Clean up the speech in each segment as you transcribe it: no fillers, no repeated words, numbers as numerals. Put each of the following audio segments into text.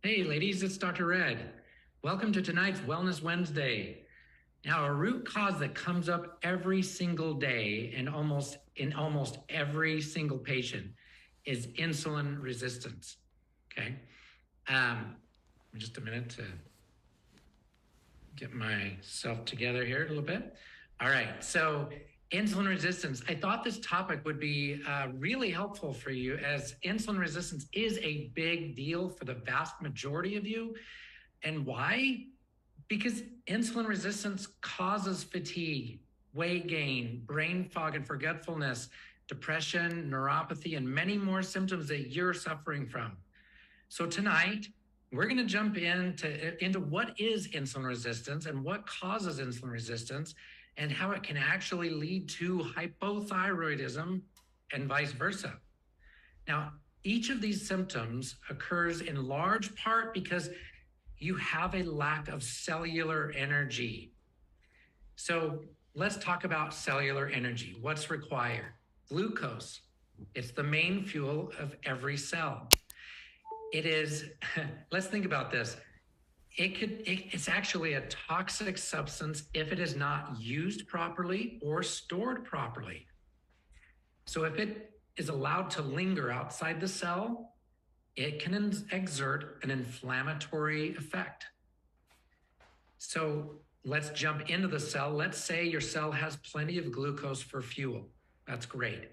Hey ladies, it's Dr. Redd. Welcome to tonight's Wellness Wednesday. Now, a root cause that comes up every single day and almost every single patient is insulin resistance. Okay. Just a minute to get myself together here a little bit. All right. So, insulin resistance. I thought this topic would be really helpful for you, as insulin resistance is a big deal for the vast majority of you. And why? Because insulin resistance causes fatigue, weight gain, brain fog and forgetfulness, depression, neuropathy, and many more symptoms that you're suffering from. So tonight, we're going to jump into what is insulin resistance and what causes insulin resistance and how it can actually lead to hypothyroidism and vice versa. Now, each of these symptoms occurs in large part because you have a lack of cellular energy. So let's talk about cellular energy. What's required? Glucose. It's the main fuel of every cell. It is, let's think about this. It's actually a toxic substance if it is not used properly or stored properly. So if it is allowed to linger outside the cell, it can exert an inflammatory effect. So let's jump into the cell. Let's say your cell has plenty of glucose for fuel. That's great.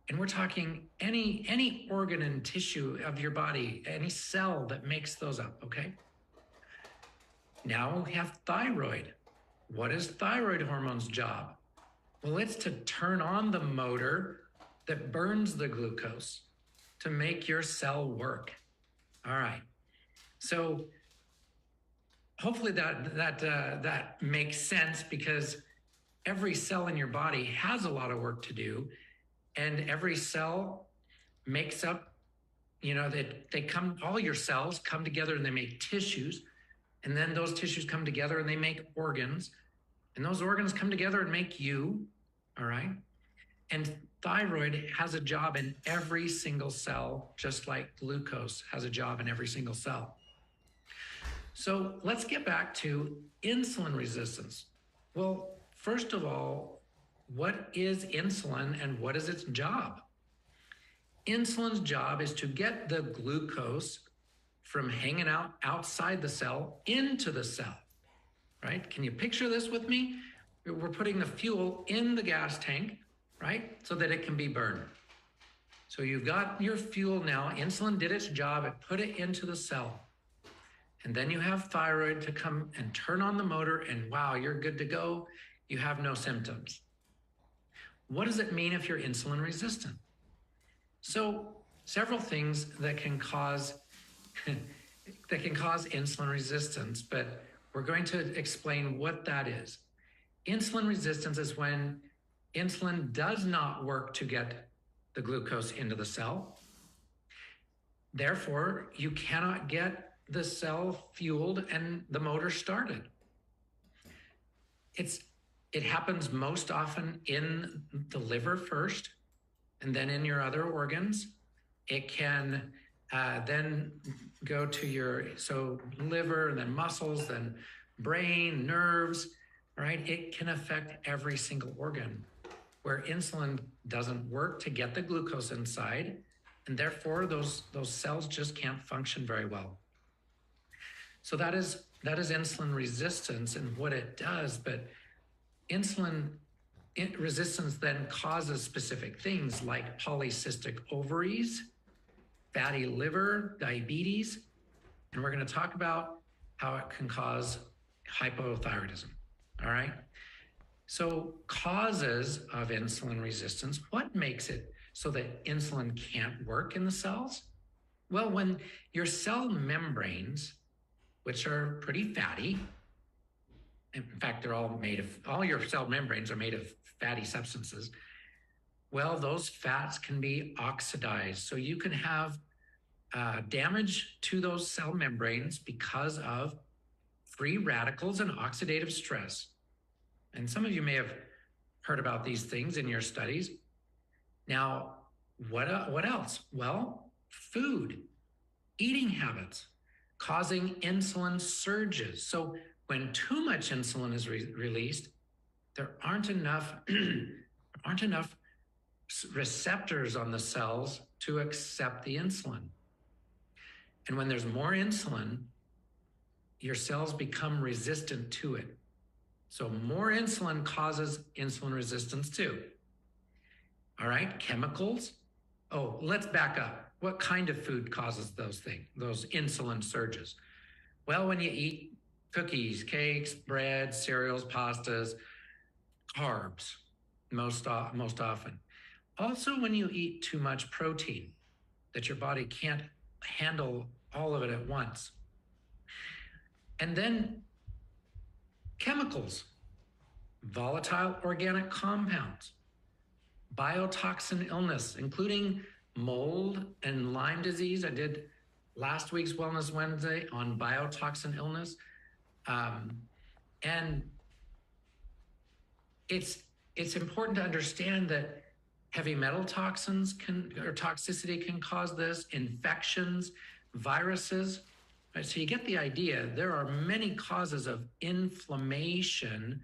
And we're talking any organ and tissue of your body, any cell that makes those up, okay? Now we have thyroid. What is thyroid hormone's job? Well, it's to turn on the motor that burns the glucose to make your cell work. All right. So hopefully that makes sense, because every cell in your body has a lot of work to do, and every cell makes up, all your cells come together and they make tissues, and then those tissues come together and they make organs, and those organs come together and make you. All right. And thyroid has a job in every single cell, just like glucose has a job in every single cell. So let's get back to insulin resistance. Well, first of all, what is insulin and what is its job? Insulin's job is to get the glucose from hanging out outside the cell into the cell, right? Can you picture this with me? We're putting the fuel in the gas tank, right? So that it can be burned. So you've got your fuel now. Insulin did its job. It put it into the cell. And then you have thyroid to come and turn on the motor, and wow, you're good to go. You have no symptoms. What does it mean if you're insulin resistant? So several things that can cause insulin resistance, but we're going to explain what that is. Insulin resistance is when insulin does not work to get the glucose into the cell. Therefore, you cannot get the cell fueled and the motor started. It happens most often in the liver first, and then in your other organs. It can then go to your liver, and then muscles, then brain, nerves, right? It can affect every single organ where insulin doesn't work to get the glucose inside, and therefore those cells just can't function very well. So that is insulin resistance and what it does. But insulin resistance then causes specific things like polycystic ovaries, fatty liver, diabetes, and we're going to talk about how it can cause hypothyroidism. All right. So causes of insulin resistance, what makes it so that insulin can't work in the cells? Well, when your cell membranes, which are pretty fatty, in fact, all your cell membranes are made of fatty substances. Well, those fats can be oxidized. So you can have damage to those cell membranes because of free radicals and oxidative stress. And some of you may have heard about these things in your studies. Now, what else? Well, food, eating habits causing insulin surges. So when too much insulin is released, there aren't enough receptors on the cells to accept the insulin. And when there's more insulin, your cells become resistant to it. So more insulin causes insulin resistance too. All right, chemicals. Oh, let's back up. What kind of food causes those things, those insulin surges? Well, when you eat cookies, cakes, bread, cereals, pastas, carbs, most often. Also, when you eat too much protein, that your body can't handle all of it at once. And then chemicals, volatile organic compounds, biotoxin illness, including mold and Lyme disease. I did last week's Wellness Wednesday on biotoxin illness. And it's important to understand that heavy metal toxins toxicity can cause this, infections, viruses. Right? So you get the idea. There are many causes of inflammation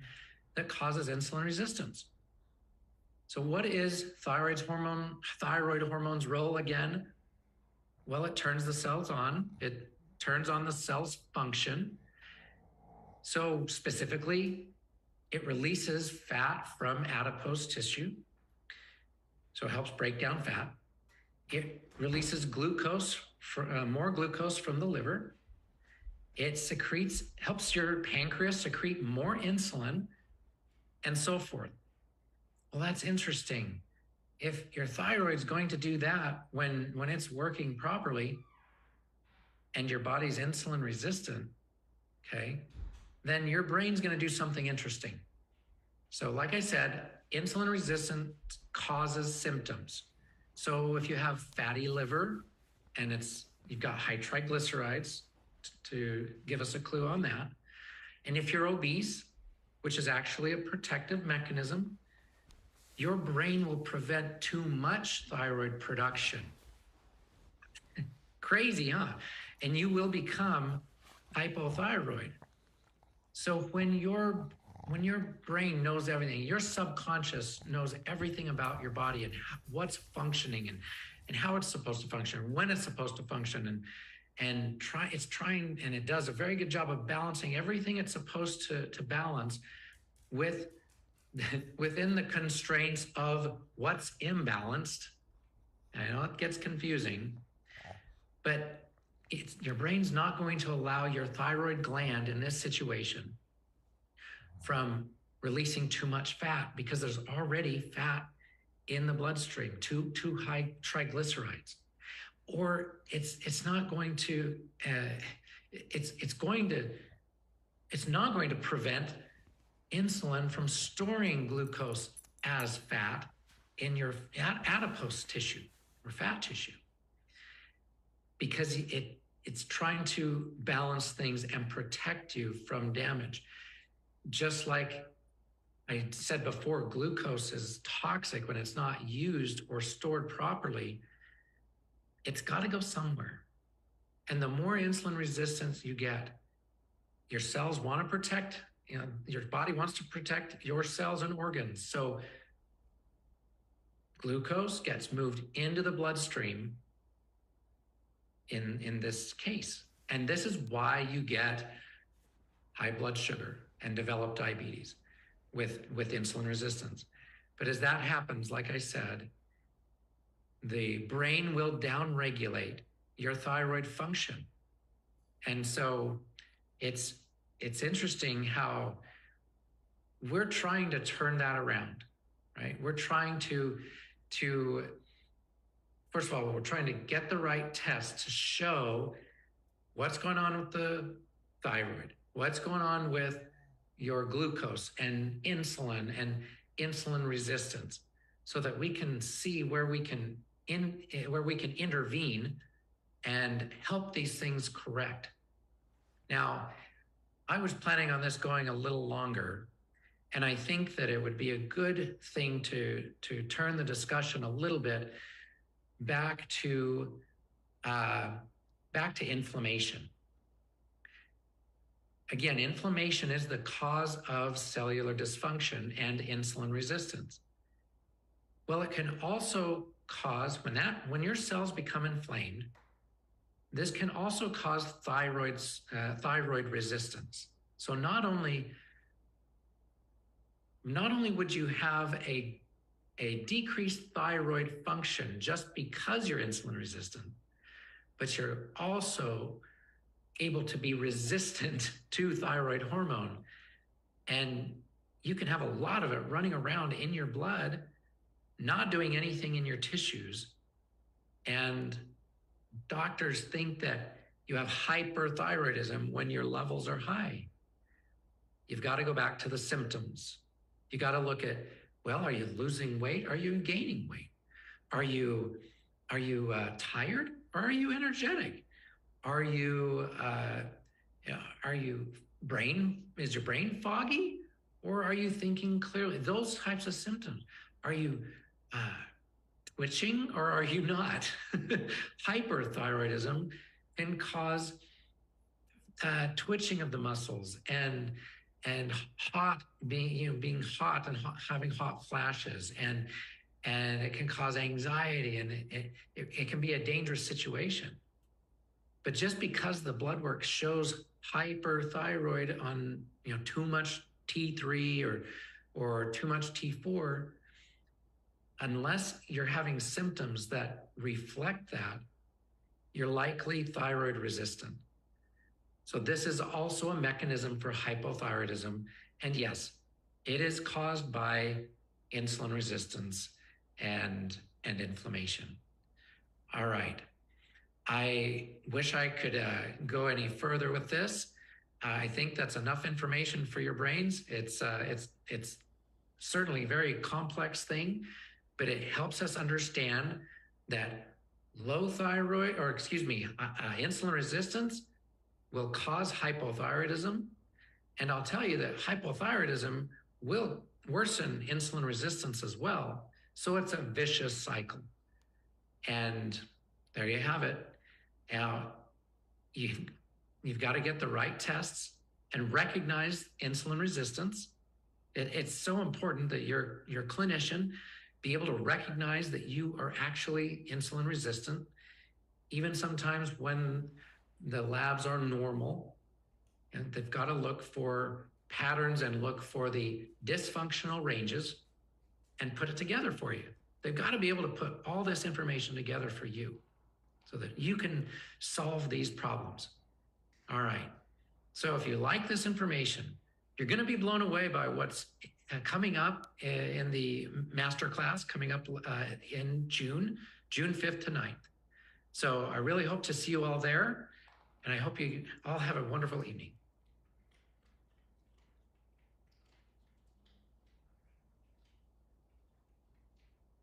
that causes insulin resistance. So what is thyroid hormone's role again? Well, it turns the cells on. It turns on the cell's function. So specifically, it releases fat from adipose tissue. So it helps break down fat. It releases glucose, more glucose from the liver. It helps your pancreas secrete more insulin, and so forth. Well, that's interesting. If your thyroid's going to do that when it's working properly and your body's insulin resistant, okay, then your brain's going to do something interesting. So like I said, insulin resistance causes symptoms. So if you have fatty liver and you've got high triglycerides, to give us a clue on that, and if you're obese, which is actually a protective mechanism, your brain will prevent too much thyroid production. Crazy, huh? And you will become hypothyroid. So when your brain knows everything, your subconscious knows everything about your body and what's functioning and how it's supposed to function, when it's supposed to function, and it does a very good job of balancing everything it's supposed to balance within the constraints of what's imbalanced. I know it gets confusing, but your brain's not going to allow your thyroid gland in this situation from releasing too much fat because there's already fat in the bloodstream, too high triglycerides. Or it's not going to prevent insulin from storing glucose as fat in your adipose tissue or fat tissue, because it's trying to balance things and protect you from damage. Just like I said before, glucose is toxic when it's not used or stored properly. It's got to go somewhere. And the more insulin resistance you get, your cells want to protect, your body wants to protect your cells and organs. So glucose gets moved into the bloodstream in this case. And this is why you get high blood sugar and develop diabetes with insulin resistance. But as that happens, like I said, the brain will downregulate your thyroid function. And so it's interesting how we're trying to turn that around, right? We're trying to first of all, we're trying to get the right test to show what's going on with the thyroid, what's going on with your glucose and insulin resistance, so that we can see where we can intervene and help these things correct. Now, I was planning on this going a little longer, and I think that it would be a good thing to turn the discussion a little bit back to inflammation. Again, inflammation is the cause of cellular dysfunction and insulin resistance. Well, it can also cause, when your cells become inflamed, this can also cause thyroid resistance. So not only would you have a decreased thyroid function just because you're insulin resistant, but you're also able to be resistant to thyroid hormone. And you can have a lot of it running around in your blood, not doing anything in your tissues. And doctors think that you have hyperthyroidism when your levels are high. You've got to go back to the symptoms. You got to look at, well, are you losing weight? Are you gaining weight? Are you tired, or are you energetic? Is your brain foggy, or are you thinking clearly? Those types of symptoms. Are you twitching, or are you not? Hyperthyroidism can cause twitching of the muscles and hot, being hot and having hot flashes, and it can cause anxiety, and it can be a dangerous situation. But just because the blood work shows hyperthyroid on too much T3 or too much T4, unless you're having symptoms that reflect that, you're likely thyroid resistant. So this is also a mechanism for hypothyroidism. And yes, it is caused by insulin resistance and inflammation. All right. I wish I could go any further with this. I think that's enough information for your brains. It's certainly a very complex thing, but it helps us understand that insulin resistance will cause hypothyroidism. And I'll tell you that hypothyroidism will worsen insulin resistance as well. So it's a vicious cycle. And there you have it. Now, you've got to get the right tests and recognize insulin resistance. It's so important that your clinician be able to recognize that you are actually insulin resistant, even sometimes when the labs are normal. And they've got to look for patterns and look for the dysfunctional ranges and put it together for you. They've got to be able to put all this information together for you so that you can solve these problems. All right. So if you like this information, you're going to be blown away by what's coming up in the masterclass coming up in June 5th to 9th. So I really hope to see you all there, and I hope you all have a wonderful evening.